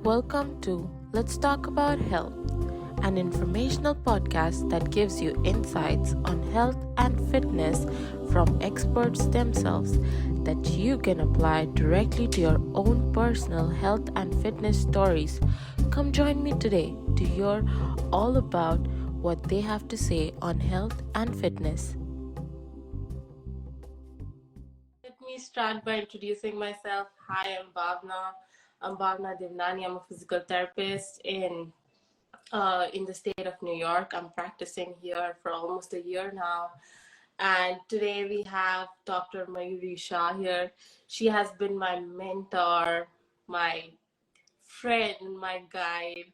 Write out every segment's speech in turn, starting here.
Welcome to Let's Talk About Health, an informational podcast that gives you insights on health and fitness from experts themselves that you can apply directly to your own personal health and fitness stories. Come join me today to hear all about what they have to say on health and fitness. Let me start by introducing myself. Hi, I'm Bhavna. I'm Bhavna Devnani. I'm a physical therapist in the state of New York. I'm practicing here for almost a year now. And today we have Dr. Mayuri Shah here. She has been my mentor, my friend, my guide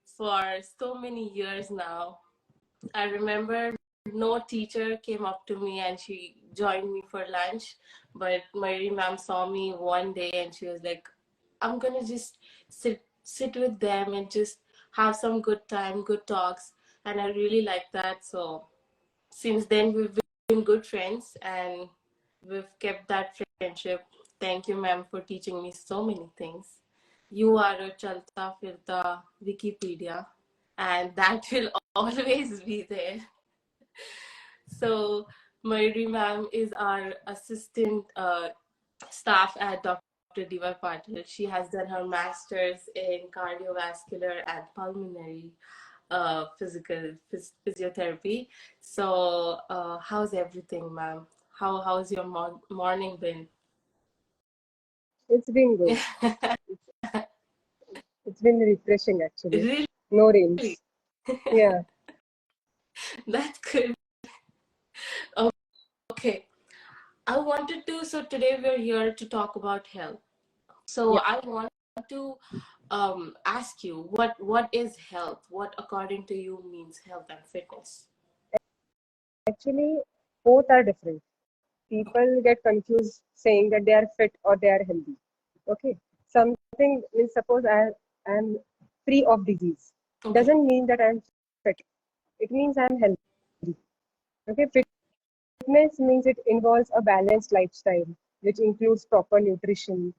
for so many years now. I remember no teacher came up to me and she joined me for lunch, but Mayuri ma'am saw me one day and she was like, I'm gonna just sit with them and just have some good time, good talks. And I really like that. So since then we've been good friends and we've kept that friendship. Thank you, ma'am, for teaching me so many things. You are a Chalta Firta Wikipedia, and that will always be there. So Mayuri ma'am is our assistant staff at Dr. D.Y.Patil. She has done her master's in cardiovascular and pulmonary physiotherapy. So how's everything, ma'am? How's your morning been? It's been good. It's been refreshing actually. Really? No rains. Yeah. That's good. Okay. So today we're here to talk about health. So Yeah. I want to ask you, what is health? What according to you means health and fitness? Actually, both are different. People get confused saying that they are fit or they are healthy. Okay. Something means suppose I am free of disease. Okay. Doesn't mean that I'm fit. It means I'm healthy. Okay. Fitness means it involves a balanced lifestyle, which includes proper nutrition,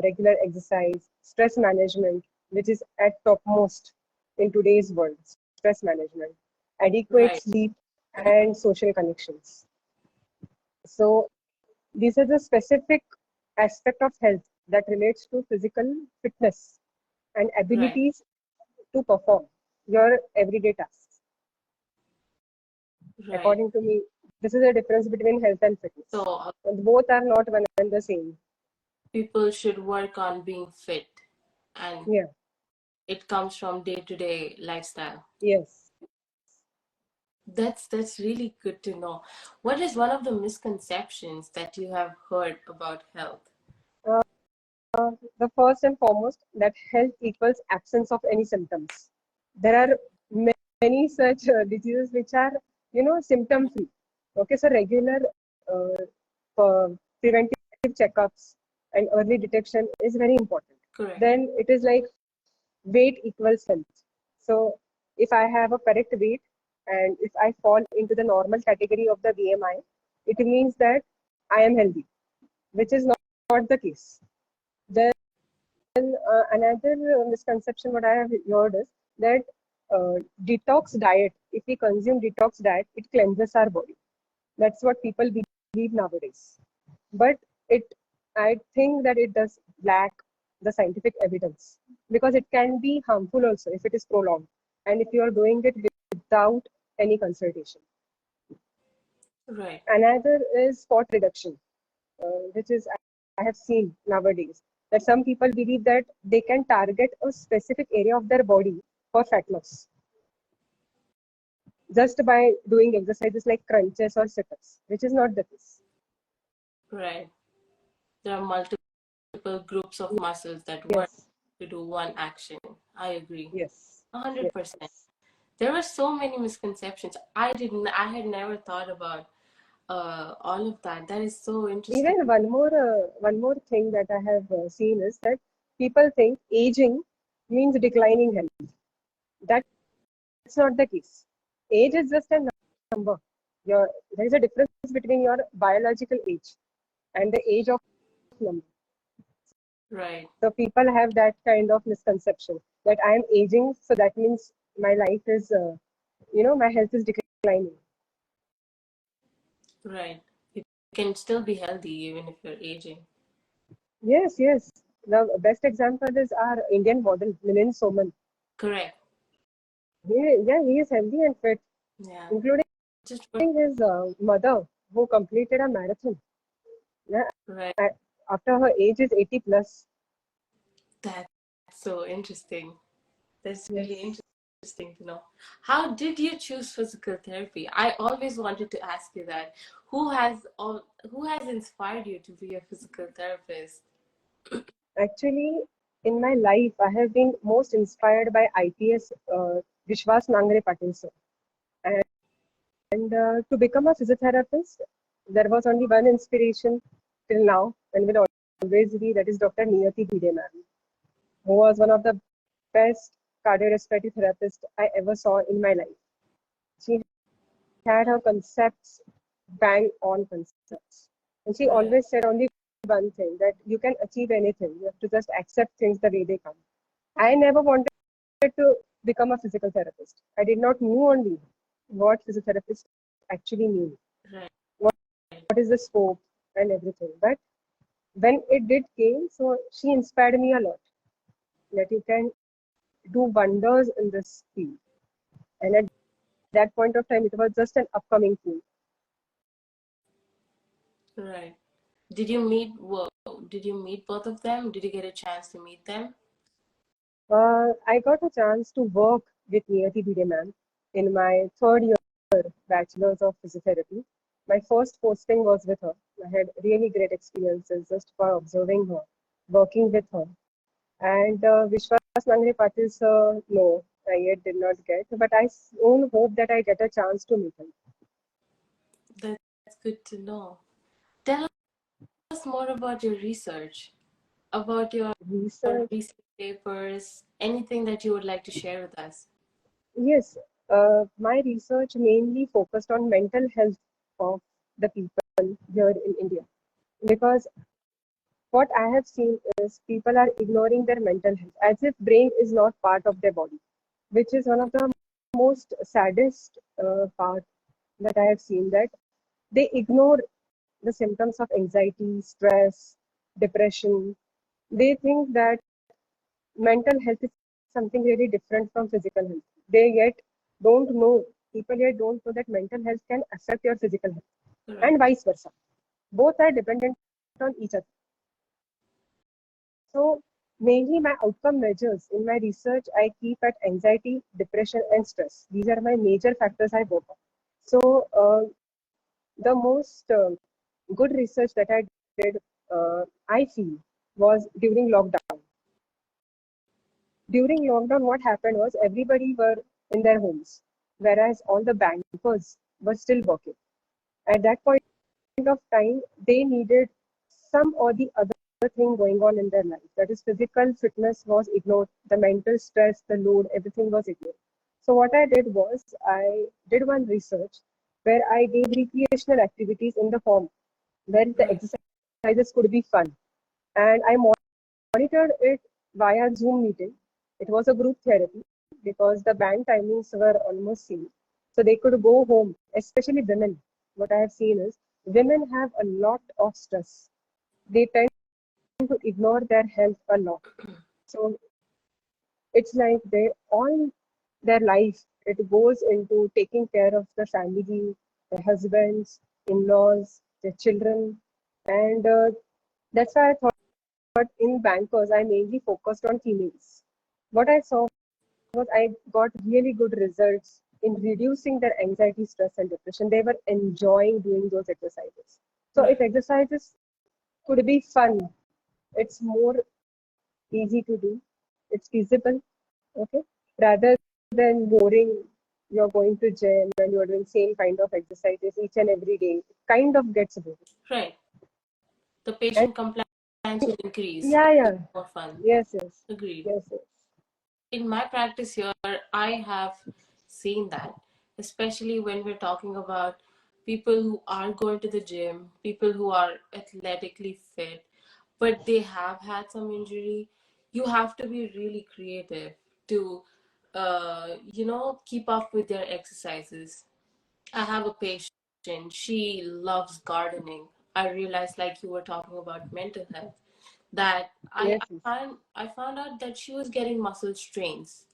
regular exercise, stress management, which is at topmost in today's world, stress management, adequate Right. sleep, and social connections. So these are the specific aspect of health that relates to physical fitness and Right. abilities to perform your everyday tasks. Right. According to me, this is the difference between health and fitness. So And both are not one and the same. people should work on being fit, and Yeah. it comes from day-to-day lifestyle. Yes. That's really good to know. What is one of the misconceptions that you have heard about health? Uh, the first and foremost that health equals absence of any symptoms. There are many such diseases which are, symptom free. Okay, so regular preventive checkups and early detection is very important. Correct. Then it is like weight equals health. So if I have a correct weight and if I fall into the normal category of the BMI, it means that I am healthy, which is not the case. Then another misconception what I have heard is that detox diet, if we consume detox diet, it cleanses our body. That's what people believe nowadays. But it, I think that it does lack the scientific evidence because it can be harmful also if it is prolonged and if you are doing it without any consultation. Right. Another is spot reduction, which is I have seen nowadays that some people believe that they can target a specific area of their body for fat loss just by doing exercises like crunches or sit-ups, which is not the case. Right. There are multiple groups of muscles that work Yes, to do one action. I agree. yes, 100%. yes. There were so many misconceptions. I had never thought about all of that. That is so interesting. Even one more thing that I have seen is that people think aging means declining health. That's not the case. Age is just a number. There is a difference between your biological age and the age of number. Right. So people have that kind of misconception that I am aging, so that means my life is, my health is declining. Right. You can still be healthy even if you're aging. Yes, yes. The best example is our Indian model, Milind Soman. Correct. He is healthy and fit, Yeah. including Just his mother, who completed a marathon. Yeah, right. a- after her age is 80 plus. That's so interesting. That's really Yes. interesting to know. How did you choose physical therapy? I always wanted to ask you that. Who has inspired you to be a physical therapist? Actually, in my life, I have been most inspired by IPS Vishwas Nangre Patil sir. And to become a physiotherapist, there was only one inspiration till now and will always be, that is Dr. Niyati Bhide ma'am, who was one of the best cardiorespiratory therapists I ever saw in my life. She had her concepts bang on concepts. And she Right. always said only one thing, that you can achieve anything. You have to just accept things the way they come. I never wanted to become a physical therapist. I did not know only what physiotherapist actually mean, Right. what is the scope and everything. But when it did came, so she inspired me a lot that you can do wonders in this field. And at that point of time, it was just an upcoming field. Right. Did you meet well, did you meet both of them? Did you get a chance to meet them? I got a chance to work with Niyati Bhide ma'am in my third year bachelor's of physiotherapy. My first posting was with her. I had really great experiences just for observing her, working with her. And Vishwas Nangre Patil sir, no, I yet did not get, but I soon hope that I get a chance to meet him. That's good to know. Tell us more about your research, about your Research, research papers, anything that you would like to share with us. yes, my research mainly focused on mental health of the people here in India, because what I have seen is people are ignoring their mental health as if brain is not part of their body, which is one of the most saddest part that I have seen, that they ignore the symptoms of anxiety, stress, depression. They think that mental health is something really different from physical health. They yet don't know, people yet don't know that mental health can affect your physical health Correct. and vice versa. Both are dependent on each other. So mainly my outcome measures in my research, I keep at anxiety, depression, and stress. These are my major factors I work on. So the most good research that I did, I feel, was during lockdown. During lockdown, what happened was everybody were in their homes, whereas all the bankers were still working. At that point of time, they needed some or the other thing going on in their life. That is, physical fitness was ignored, the mental stress, the load, everything was ignored. So what I did was I did one research where I gave recreational activities in the form where the Right. exercises could be fun. And I monitored it via Zoom meeting. It was a group therapy because the bank timings were almost same. So they could go home, especially women. What I have seen is women have a lot of stress. They tend to ignore their health a lot. So it's like they all their life it goes into taking care of the family, their husbands, in-laws, their children, and that's why I thought in bankers I mainly focused on females. What I saw was I got really good results in reducing their anxiety, stress, and depression. They were enjoying doing those exercises. So if Right. exercises could be fun, it's more easy to do. It's feasible, okay? Rather than boring, you're going to gym and you're doing same kind of exercises each and every day. It kind of gets boring. Right. The And patient compliance will increase. yeah, It's yeah, more fun. yes, yes, Agreed. yes, yes. In my practice here, I have seen that, especially when we're talking about people who are going to the gym, people who are athletically fit, but they have had some injury, you have to be really creative to, keep up with their exercises. I have a patient, she loves gardening. I realized, like you were talking about mental health, that I, Yes, I yes, found I found out that she was getting muscle strains,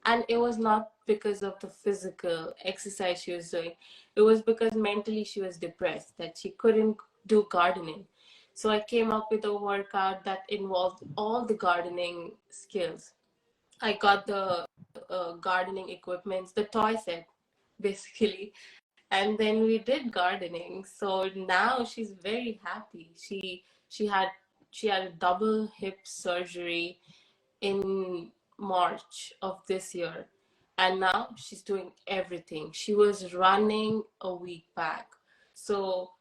and it was not because of the physical exercise she was doing. It was because mentally she was depressed, that she couldn't do gardening. So I came up with a workout that involved all the gardening skills. I got the gardening equipments, the toy set, basically, and then we did gardening. So now she's very happy. She had a double hip surgery in March of this year, and now she's doing everything. She was running a week back. So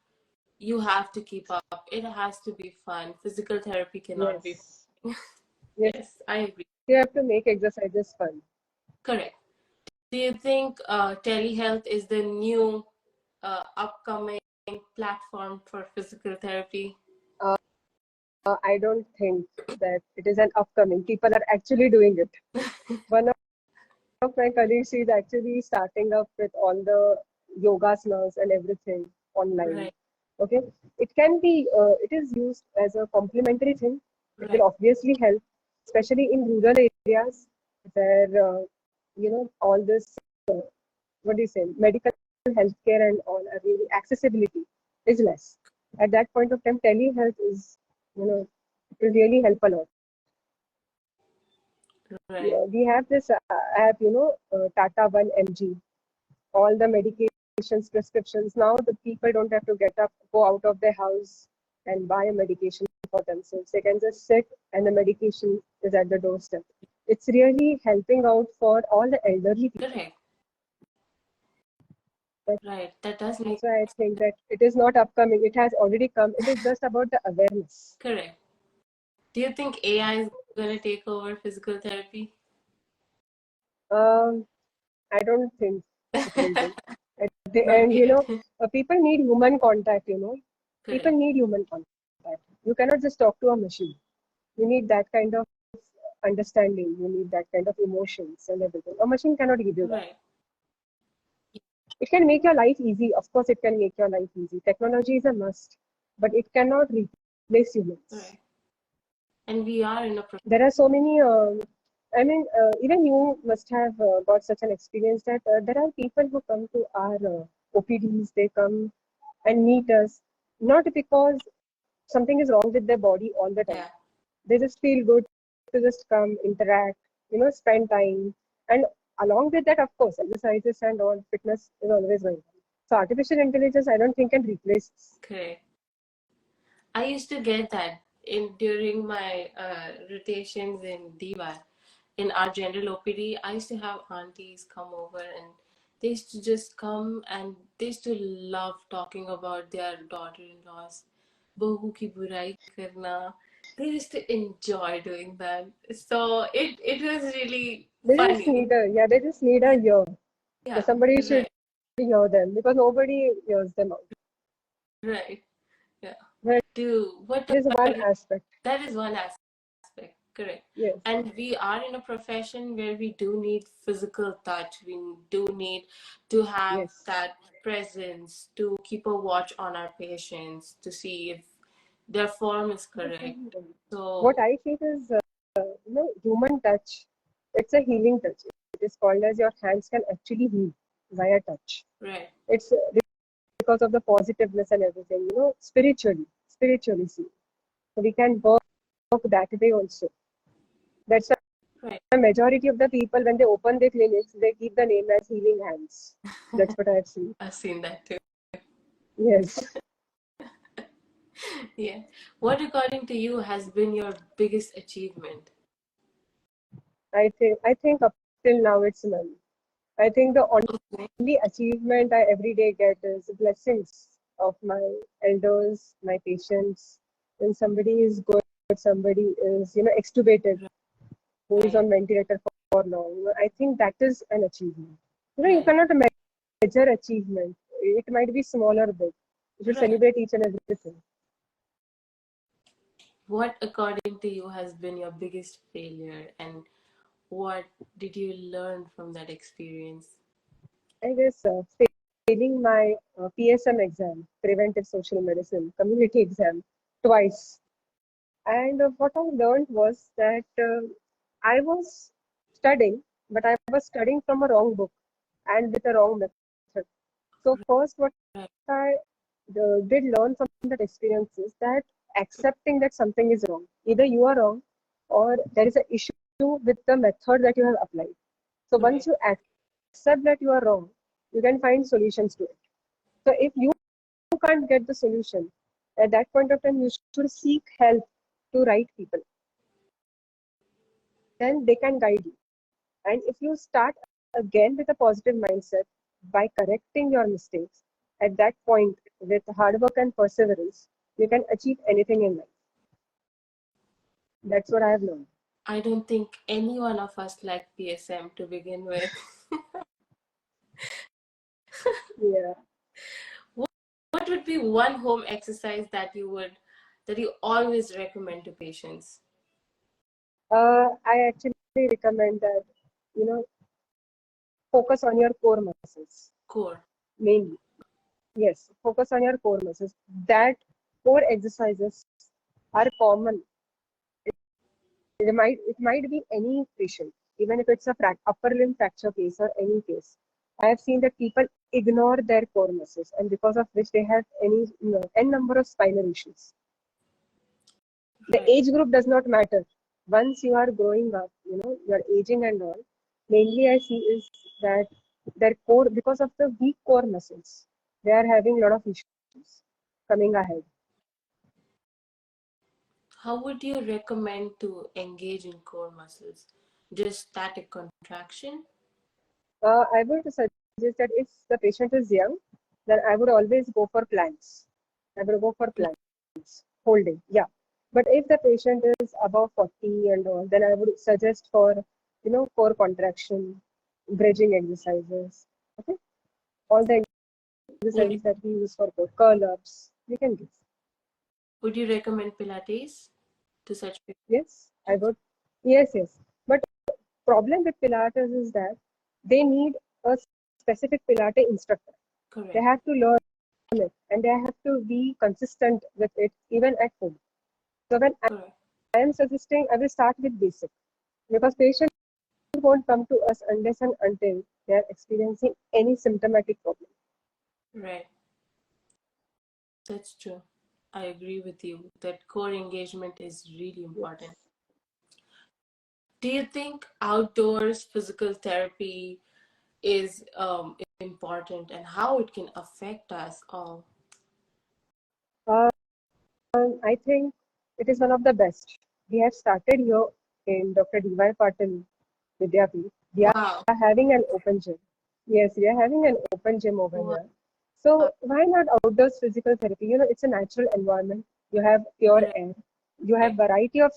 you have to keep up. It has to be fun. Physical therapy cannot be. yes, yes. Yes, I agree. You have to make exercises fun. Correct. Do you think telehealth is the new upcoming platform for physical therapy? Uh, I don't think that it is an upcoming. People are actually doing it. One of my colleagues, she's actually starting up with all the yogasanas and everything online. Right, Okay, it is used as a complementary thing. It will right, obviously help, especially in rural areas where all this what do you say, medical healthcare and all are really accessibility is less. At that point of time, telehealth is, it will really help a lot. right, Yeah, we have this app, Tata One MG, all the medications, prescriptions. Now the people don't have to get up, go out of their house and buy a medication for themselves. They can just sit and the medication is at the doorstep. It's really helping out for all the elderly people. correct. Right. That does make That's why I think that it is not upcoming. It has already come. It is just about the awareness. correct. Do you think AI is going to take over physical therapy? Um, I don't think it will do. At the end, Okay, people need human contact, People correct. need human contact. You cannot just talk to a machine. You need that kind of understanding. You need that kind of emotions and everything. A machine cannot give you that. Right, It can make your life easy. Of course, it can make your life easy. Technology is a must, but it cannot replace humans. right. And we are in a There are so many. Even you must have got such an experience that there are people who come to our OPDs. They come and meet us, not because something is wrong with their body all the time. yeah, They just feel good to just come, interact, spend time. And along with that, of course, exercises and all fitness is always going on. So artificial intelligence, I don't think can replace this. correct. I used to get that in during my rotations in D.Y. In our general OPD. I used to have aunties come over, and they used to just come and they used to love talking about their daughter-in-laws. Bahu ki burai karna. They used to enjoy doing that. So it was really funny. They just need a ear. Yeah, Somebody should right, hear them because nobody hears them out. right. Yeah. That What is one about you? aspect. That is one aspect, correct. Yes, And we are in a profession where we do need physical touch. We do need to have yes. that presence to keep a watch on our patients to see if their form is correct. What So, I feel is, human touch. It's a healing touch. It is called as your hands can actually heal via touch. right, It's because of the positiveness and everything, spiritually see. So we can work that way also. That's why right. the majority of the people, when they open their clinics, they keep the name as Healing Hands. That's what I've seen. I've seen that too. Yes, Yeah. What, according to you, has been your biggest achievement? I think up till now it's none. I think the Okay. only achievement I every day get is blessings of my elders, my patients. When somebody is good, somebody is, extubated, who is Right, on ventilator for long. I think that is an achievement. You right, cannot measure achievement. It might be small or big. You should right, celebrate each and everything. What, according to you, has been your biggest failure, and what did you learn from that experience? I guess failing my PSM exam, Preventive Social Medicine Community exam, twice. And what I learned was that I was studying, but I was studying from a wrong book and with a wrong method. So first, what Right, I did learn from that experience is that accepting that something is wrong. Either you are wrong or there is an issue with the method that you have applied. So once right, you accept that you are wrong, you can find solutions to it. So if you can't get the solution, at that point of time, you should seek help to right people. Then they can guide you. And if you start again with a positive mindset by correcting your mistakes, at that point, with hard work and perseverance, you can achieve anything in life. That's what I have learned. I don't think any one of us liked PSM to begin with. Yeah. What would be one home exercise that you always recommend to patients? I actually recommend that, you know, focus on your core muscles Core. mainly. Yes, focus on your core muscles. That core exercises are common. It might be any patient, even if it's a upper limb fracture case or any case. I have seen that people ignore their core muscles, and because of which they have any n number of spinal issues. The Right. age group does not matter. Once you are growing up, you are aging and all. Mainly, I see is that their core, because of the weak core muscles, they are having a lot of issues coming ahead. How would you recommend to engage in core muscles? Just static contraction? I would suggest that if the patient is young, then I would always go for planks. I would go for planks, holding, yeah. But if the patient is above 40 and all, then I would suggest for, core contraction, bridging exercises. Okay, all the Would exercises that we use for core curl ups, we can give. would you recommend Pilates to such Yes, I patients? would. Yes, yes. But problem with Pilates is that they need a specific Pilates instructor. They Correct. have to learn it and they have to be consistent with it even at home. So when Correct. I am suggesting, I will start with basic because patients won't come to us unless and until they are experiencing any symptomatic problem. Right. That's true. I agree with you that core engagement is really important. Yes. Do you think outdoors physical therapy is important, and how it can affect us all? I think it is one of the best. We have started here in Dr. D.Y.Patil Vidyapeeth. We are Wow. having an open gym. Yes, we are having an open gym over Wow. here. So why not outdoors physical therapy? It's a natural environment. You have pure air. You have Right. variety of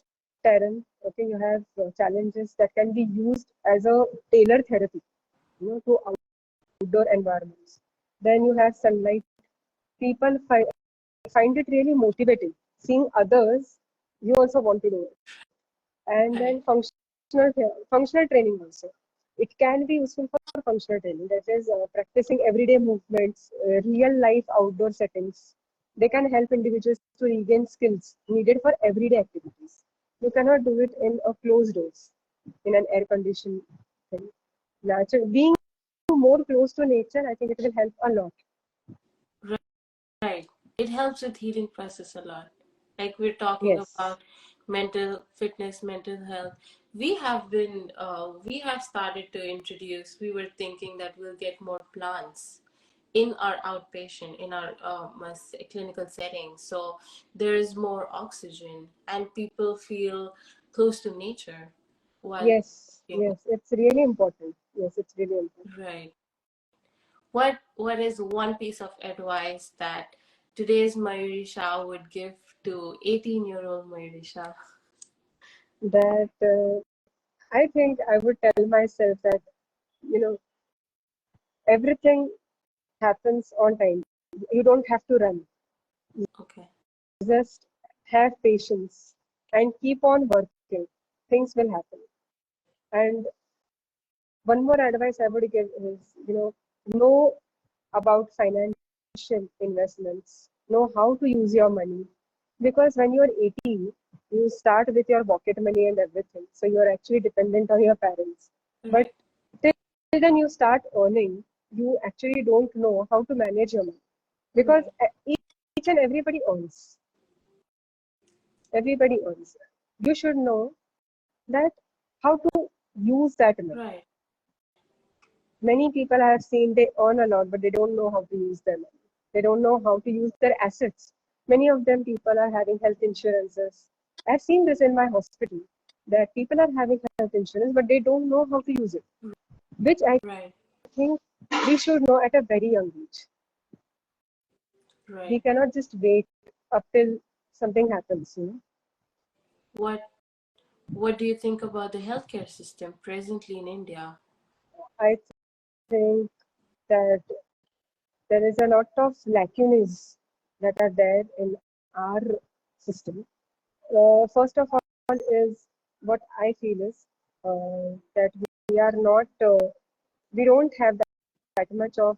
terrain. Okay, you have challenges that can be used as a tailored therapy. To outdoor environments. Then you have sunlight. People find it really motivating. Seeing others, you also want to do it. And Right. then functional training also. It can be useful for functional training, that is practicing everyday movements, real life outdoor settings. They can help individuals to regain skills needed for everyday activities. You cannot do it in a closed doors, in an air conditioned thing. Natural, being more close to nature, I think it will help a lot. Right. It helps with healing process a lot. Like we're talking Yes. about mental fitness, mental health. We have started to introduce, we were thinking that we'll get more plants in our outpatient, in our clinical setting. So there is more oxygen and people feel close to nature while Yes, working. yes, it's really important. Yes, it's really important. Right. What is one piece of advice that today's Mayuri Shah would give to 18-year-old Mayuri Shah? That I think I would tell myself that, you know, everything happens on time. You don't have to run. Okay. Just have patience. and keep on working, things will happen. And one more advice I would give is, know about financial investments, know how to use your money. Because when you're 18, you start with your pocket money and everything. So you're actually dependent on your parents. But Right. till then you start earning, you actually don't know how to manage your money. Because Right. each and everybody earns. Everybody earns. You should know that how to use that money. Right. Many people I have seen they earn a lot, but they don't know how to use their money. They don't know how to use their assets. Many of them people are having health insurances. I've seen this in my hospital that people are having health insurance, but they don't know how to use it, which I Right. think we should know at a very young age. We Right. cannot just wait up till something happens. What What do you think about the healthcare system presently in India? I think that there is a lot of lacunas that are there in our system. First of all, is what I feel is that we are not, we don't have that much of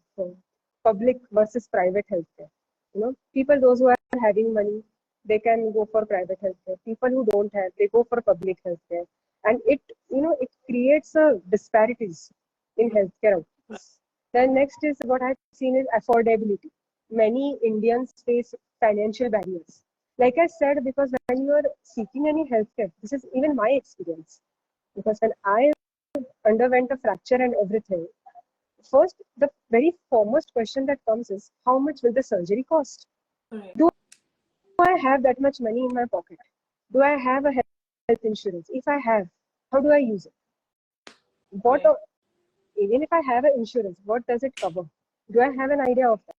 public versus private healthcare. People those who are having money, they can go for private healthcare. People who don't have, they go for public healthcare, and it creates a disparities in healthcare Right. outcomes. Then next is what I've seen is affordability. Many Indians face financial barriers. Like I said, because when you are seeking any healthcare, this is even my experience. Because when I underwent a fracture and everything, first, the very foremost question that comes is how much will the surgery cost? Right. Do I have that much money in my pocket? Do I have a health insurance? If I have, how do I use it? What, Right. even if I have an insurance, what does it cover? Do I have an idea of that?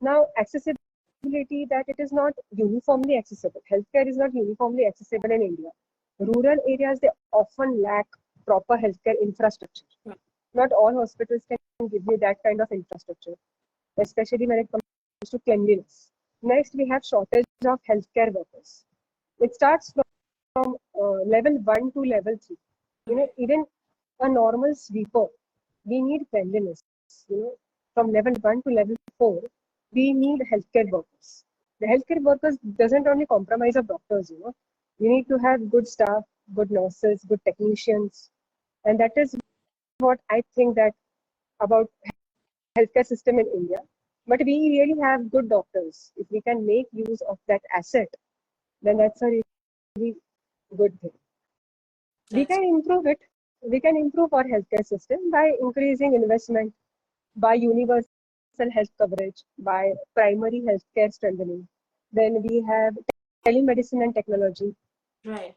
Now, accessibility, that it is not uniformly accessible. Healthcare is not uniformly accessible in India. Rural areas, they often lack proper healthcare infrastructure. Right. Not all hospitals can give you that kind of infrastructure, especially when it comes to cleanliness. Next, we have shortage of healthcare workers. It starts from level 1 to level 3. Right. Even a normal sweeper, we need cleanliness. From level 1 to level 4, we need healthcare workers. The healthcare workers doesn't only compromise of doctors. You need to have good staff, good nurses, good technicians, and that is what I think that about healthcare system in India. But we really have good doctors. If we can make use of that asset, then that's a really good thing. We That's can improve it. We can improve our healthcare system by increasing investment, by universal health coverage, by primary healthcare strengthening. Then we have telemedicine and technology. right.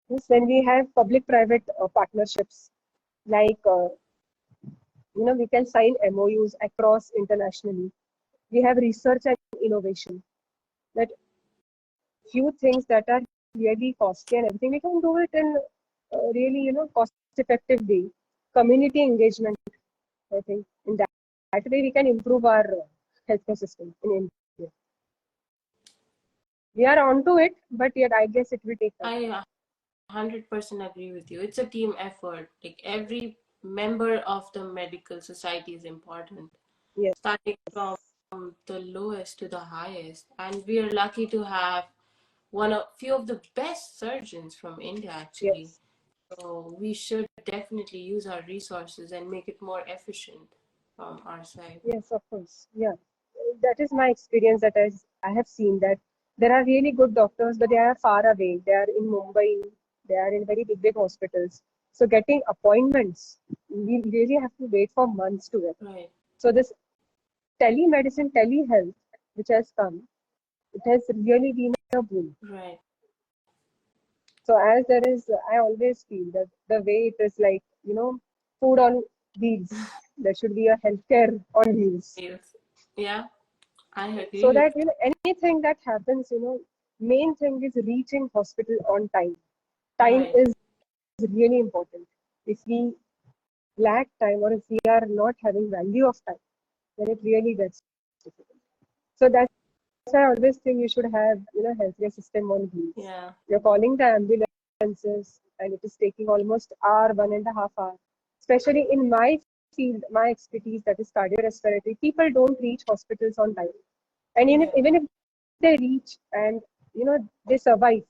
Yes, then we have public-private partnerships, like we can sign MOUs across internationally. We have research and innovation. That few things that are really costly and everything, we can do it in really, cost-effective way. Community engagement, I think, in that way we can improve our healthcare system in India. We are onto it, but yet I guess it will take time. I 100% agree with you. It's a team effort. Like every member of the medical society is important, Yes, starting from the lowest to the highest. And we are lucky to have one of few of the best surgeons from India actually. yes, So we should definitely use our resources and make it more efficient from our side. yes, of course. Yeah, that is my experience that I have seen that there are really good doctors, but they are far away. They are in Mumbai. They are in very big, big hospitals. So getting appointments, we really have to wait for months to get. Right. So this telemedicine, telehealth, which has come, it has really been a boom. Right. So as there is, I always feel that the way it is like, food on wheels, there should be a healthcare on wheels. Yes. Yeah, I agree So with that, anything that happens, main thing is reaching hospital on time. you. Time Right. is really important. If we lack time or if we are not having value of time, then it really gets difficult. So that's why I always think you should have, healthcare system on wheels. Yeah. You're calling the ambulances and it is taking almost hour, 1.5 hours. Especially in my field, my expertise, that is cardiorespiratory, people don't reach hospitals on time. And Yeah. even if they reach and, they survive,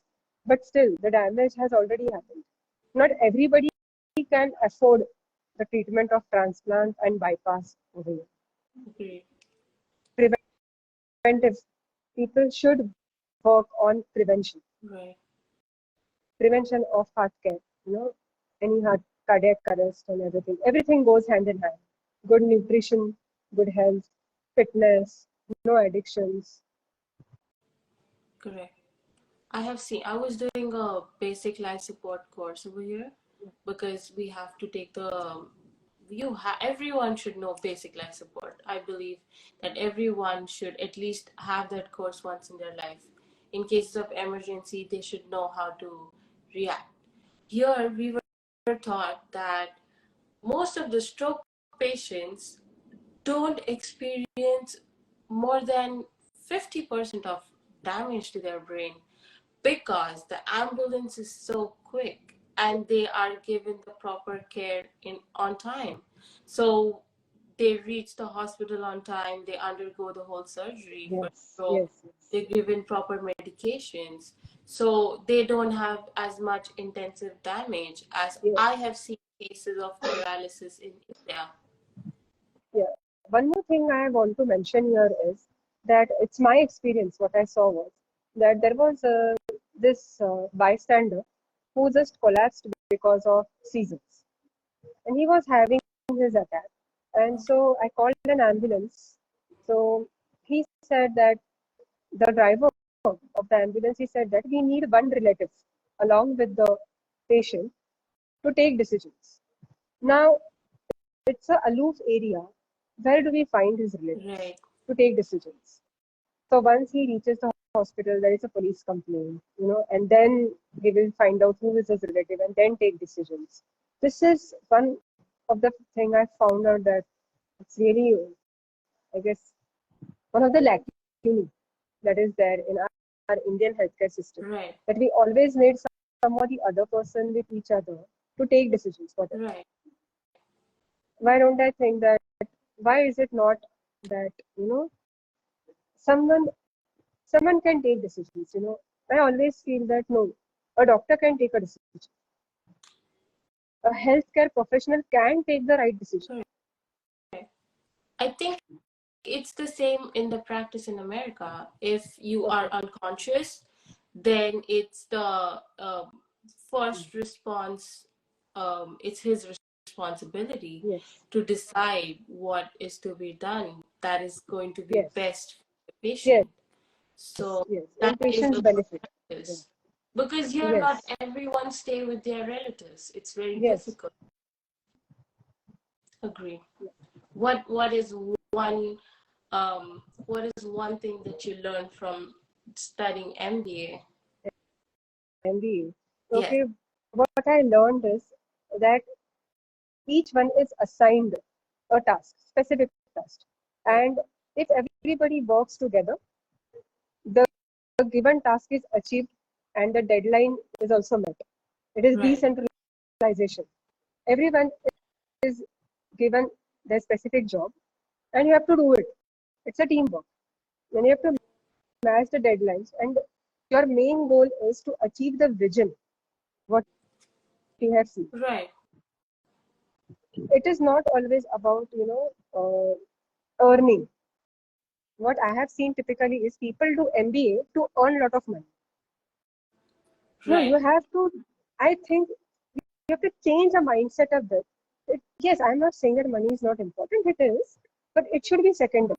but still the damage has already happened. Not everybody can afford the treatment of transplant and bypass over here. Agree. Preventive, people should work on prevention. Right. Prevention of heart care, any heart cardiac arrest and everything. Everything goes hand in hand. Good nutrition, good health, fitness, no addictions. Correct. I was doing a basic life support course over here because we have to take everyone should know basic life support. I believe that everyone should at least have that course once in their life. In cases of emergency, they should know how to react. Here, we were taught that most of the stroke patients don't experience more than 50% of damage to their brain because the ambulance is so quick and they are given the proper care in on time. So they reach the hospital on time, they undergo the whole surgery for Yes, stroke, yes, yes, they're given proper medications, so they don't have as much intensive damage as yes, I have seen cases of paralysis in India. yeah. One more thing I want to mention here is that it's my experience. What I saw was that there was this bystander who just collapsed because of seizures, and he was having his attack. And so I called an ambulance. So he said that the driver of the ambulance, he said that we need one relative along with the patient to take decisions. Now, it's a aloof area. Where do we find his relatives Right, to take decisions? So once he reaches the hospital, there is a police complaint, and then we will find out who is his relative and then take decisions. This is one of the thing I found out that it's really, I guess, one of the lacunae that is there in our Indian healthcare system. right, That we always need some or the other person with each other to take decisions for them. right, Why don't I think that? Why is it not that someone someone can take decisions? I always feel that no, a doctor can take a decision. A healthcare professional can take the right decision. right. I think it's the same in the practice in America. If you are Okay. unconscious, then it's the first response, it's his responsibility Yes. to decide what is to be done that is going to be Yes. best for the Yes. patient. So Yes. that In is patient's a good benefit. Yeah. practice. Because here, not Yes. everyone stay with their relatives. It's very Yes. difficult. Agree. What is one what is one thing that you learned from studying MBA? MBA. Yes, Okay. What I learned is that each one is assigned a task, specific task, right, and if everybody works together, the given task is achieved and the deadline is also met. It is right, decentralization. Everyone is given their specific job and you have to do it. It's a teamwork. And you have to match the deadlines. And your main goal is to achieve the vision, what you have seen. right, It is not always about, earning. What I have seen typically is people do MBA to earn a lot of money. No, you right, have to, I think you have to change the mindset of this. Yes, I'm not saying that money is not important. It is, but it should be secondary.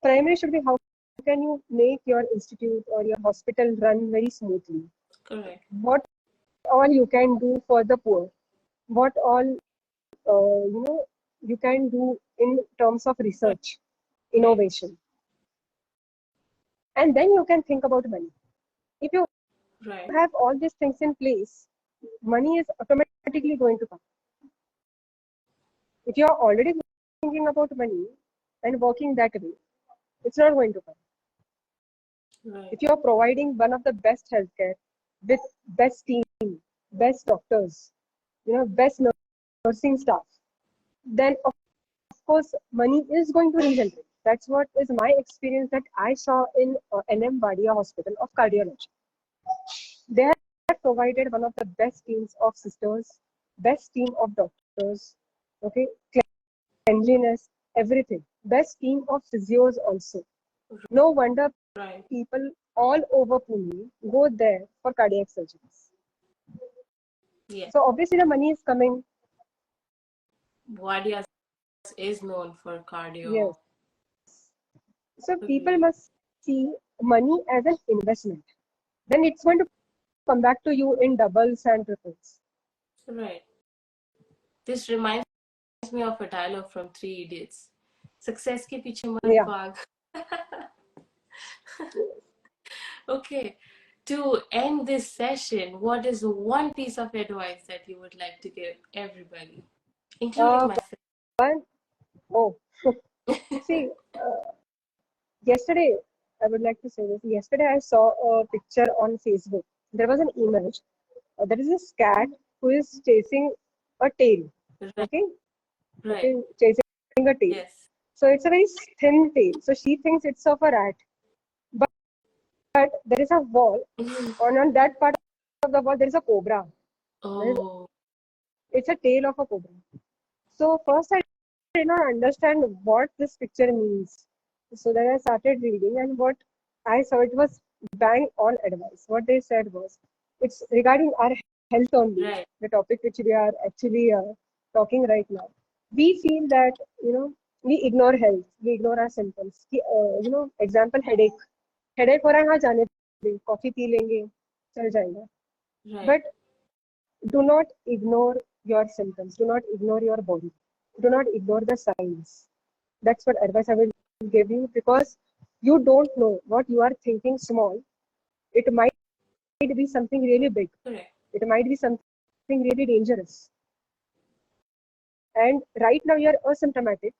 Primary should be how can you make your institute or your hospital run very smoothly? correct, What all you can do for the poor? What all you can do in terms of right, research, right, innovation, and then you can think about money. If you right, have all these things in place, money is automatically going to come. If you are already thinking about money and working that way, it's not going to come. Right. If you are providing one of the best healthcare with best team, best doctors, best nursing staff, then of course money is going to regenerate. That's what is my experience that I saw in NM Wadia Hospital of Cardiology. They have provided one of the best teams of sisters, best team of doctors, okay, cleanliness, everything. Best team of physios also. No wonder Right. people all over Pune go there for cardiac surgeries. Yeah. So obviously the money is coming. Wadias is known for cardio. Yes. So people Agreed. must see money as an investment. Then it's going to come back to you in doubles and triples. Right. This reminds me of a dialogue from Three Idiots. Success ke piche mat Yeah. bhag. Okay. To end this session, what is one piece of advice that you would like to give everybody, including Uh, myself? one, oh, see, yesterday, I would like to say this. Yesterday, I saw a picture on Facebook. There was an image. There is this cat who is chasing a tail. Right. Okay, Right. okay, chasing a tail. Yes. So it's a very thin tail. So she thinks it's of a rat. But there is a wall. On that part of the wall, there is a cobra. There is, Oh. it's a tail of a cobra. So first, I did not understand what this picture means. So then I started reading, and what I saw it was bang on advice. What they said was, it's regarding our health only, Right. the topic which we are actually talking right now. We feel that we ignore health, we ignore our symptoms. Example headache. Headache हो रहा है हाँ जाने दें, coffee P लेंगे, चल जाएगा. Right. But do not ignore your symptoms. Do not ignore your body. Do not ignore the signs. That's what advice I will give you because you don't know what you are thinking small. It might be something really big. Correct. It might be something really dangerous. And right now you are asymptomatic,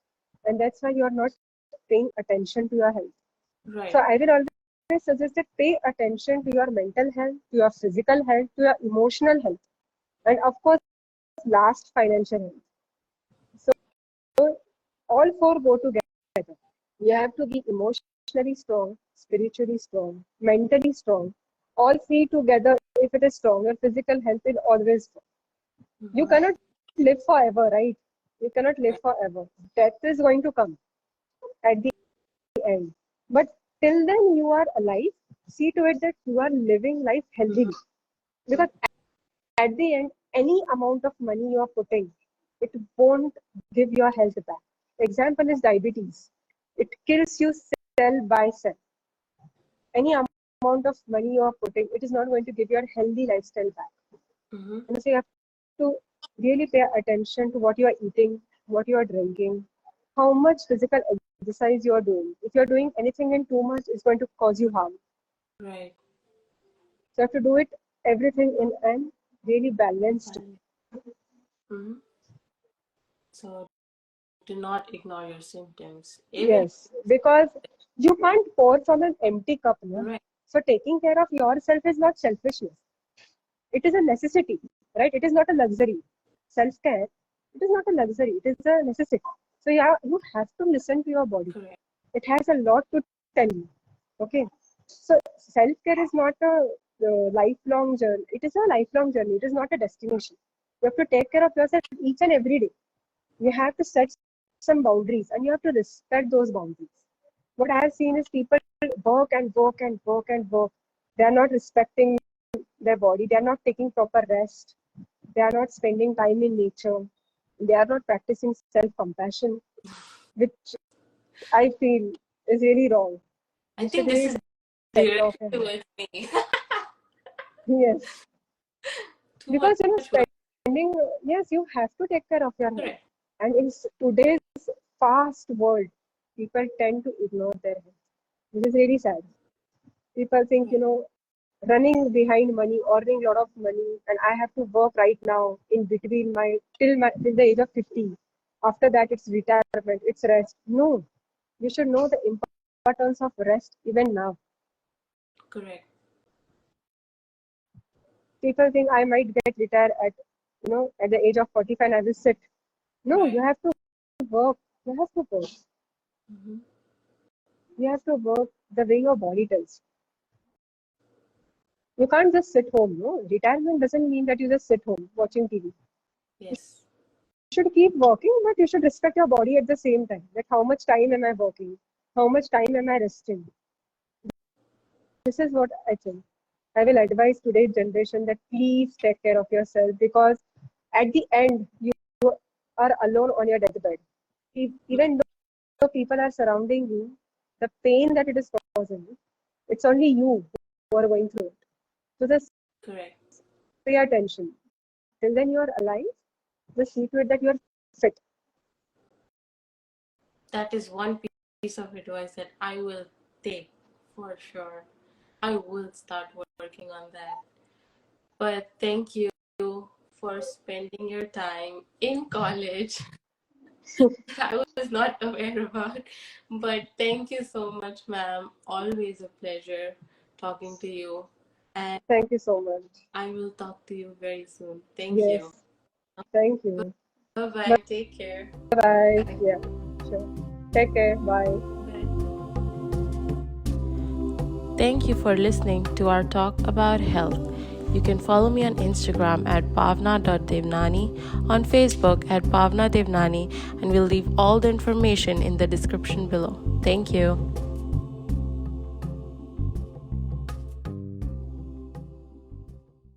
and that's why you are not paying attention to your health. So Right. I will always suggest that pay attention to your mental health, to your physical health, to your emotional health, and of course, last financial health. So all four go together. You have to be emotionally strong, spiritually strong, mentally strong. All three together, if it is strong, your physical health is always strong. You Mm-hmm. cannot live forever, right? You cannot live Right. forever. Death is going to come at the end. But till then, you are alive. See to it that you are living life healthily. Because at the end, any amount of money you are putting, it won't give your health back. Example is diabetes. It kills you cell by cell. Any amount of money you are putting, it is not going to give your healthy lifestyle back. Mm-hmm. And so you have to really pay attention to what you are eating, what you are drinking, how much physical exercise you are doing. If you are doing anything in too much, it's going to cause you harm. Right. So you have to do it everything in an really balanced. Mm-hmm. So do not ignore your symptoms. Even Yes, because you can't pour from an empty cup. No? right. So taking care of yourself is not selfishness. It is a necessity, right? It is not a luxury. Self-care, it is not a luxury. It is a necessity. So yeah, you have to listen to your body. Correct. It has a lot to tell you. Okay. So self-care is not a lifelong journey. It is a lifelong journey. It is not a destination. You have to take care of yourself each and every day. You have to set some boundaries and you have to respect those boundaries. What I have seen is people work and work and work and work. They are not respecting their body. They are not taking proper rest. They are not spending time in nature. They are not practicing self-compassion, which I feel is really wrong. I You should think this really is take care of directed your health. towards me. Yes, Too much because work. spending. Yes, you have to take care of your health. Correct. And in today's fast world, people tend to ignore their health. This is really sad. People think, Right. running behind money, earning a lot of money, and I have to work right now in between till the age of 50. After that, it's retirement, it's rest. No, you should know the importance of rest even now. Correct. People think I might get retired at, at the age of 45 and I will sit. No, you Right. have to work. You have to work. Hmm. You have to work the way your body tells. You can't just sit home. No, retirement doesn't mean that you just sit home watching TV. Yes. You should keep working, but you should respect your body at the same time. Like how much time am I working? How much time am I resting? This is what I think. I will advise today's generation that please take care of yourself because at the end you are alone on your deathbed. Even though people are surrounding you, the pain that it is causing, it's only you who are going through it. So just Correct. pay attention. Till then you are alive, just see to it that you are fit. That is one piece of advice that I will take for sure. I will start working on that. But thank you for spending your time in college. I was not aware about. But thank you so much, ma'am. Always a pleasure talking to you. And Thank you so much. I will talk to you very soon. Thank you. Yes, thank you. Bye bye. Take care. Bye. Bye. Yeah, sure. Take care. Bye. Bye. Thank you for listening to our talk about health. You can follow me on Instagram at bhavna.devnani, on Facebook at bhavna devnani, and we'll leave all the information in the description below. Thank you.